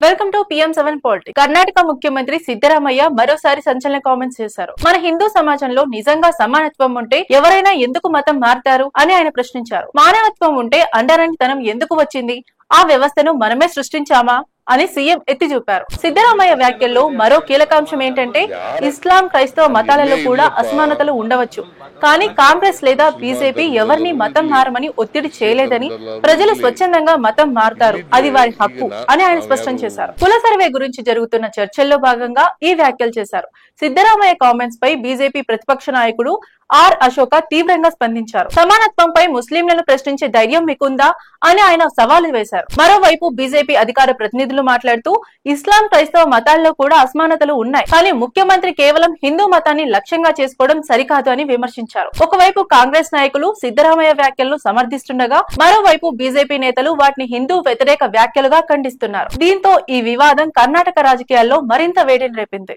Welcome to PM7 politics. Karnataka ముఖ్యమంత్రి సిద్ధరామయ్య మరోసారి సంచలన కామెంట్స్ చేశారు. మన హిందూ సమాజంలో నిజంగా సమానత్వం ఉంటే ఎవరైనా ఎందుకు మతం మారుతారు అని ఆయన ప్రశ్నించారు. మానవత్వం ఉంటే అండరంటితనం ఎందుకు వచ్చింది? ఆ వ్యవస్థను మనమే సృష్టించామా అని సీఎం ఎత్తి చూపారు. సిద్ధరామయ్య వ్యాఖ్యల్లో మరో కీలకాంశం ఏంటంటే ఇస్లాం, క్రైస్తవ మతాలలో కూడా అసమానతలు ఉండవచ్చు, కానీ కాంగ్రెస్ లేదా బీజేపీ ఎవరిని మతం మారమని ఒత్తిడి చేయలేదని, ప్రజలు స్వచ్ఛందంగా మతం మారుతారు, అది వారి హక్కు అని ఆయన స్పష్టం చేశారు. కుల సర్వే గురించి జరుగుతున్న చర్చల్లో భాగంగా ఈ వ్యాఖ్యలు చేశారు. సిద్ధరామయ్య కామెంట్స్ పై బీజేపీ ప్రతిపక్ష నాయకుడు ఆర్ అశోక తీవ్రంగా స్పందించారు. సమానత్వంపై ముస్లింలను ప్రశ్నించే ధైర్యం మీకుందా అని ఆయన సవాలు వేశారు. మరోవైపు బీజేపీ అధికార ప్రతినిధులు మాట్లాడుతూ ఇస్లాం, క్రైస్తవ మతాల్లో కూడా అసమానతలు ఉన్నాయి, కానీ ముఖ్యమంత్రి కేవలం హిందూ మతాన్ని లక్ష్యంగా చేసుకోవడం సరికాదు అని విమర్శించారు. ఒకవైపు కాంగ్రెస్ నాయకులు సిద్ధరామయ్య వ్యాఖ్యలను సమర్థిస్తుండగా, మరోవైపు బీజేపీ నేతలు వాటిని హిందూ వ్యతిరేక వ్యాఖ్యలుగా ఖండిస్తున్నారు. దీంతో ఈ వివాదం కర్ణాటక రాజకీయాల్లో మరింత వేడిని రేపింది.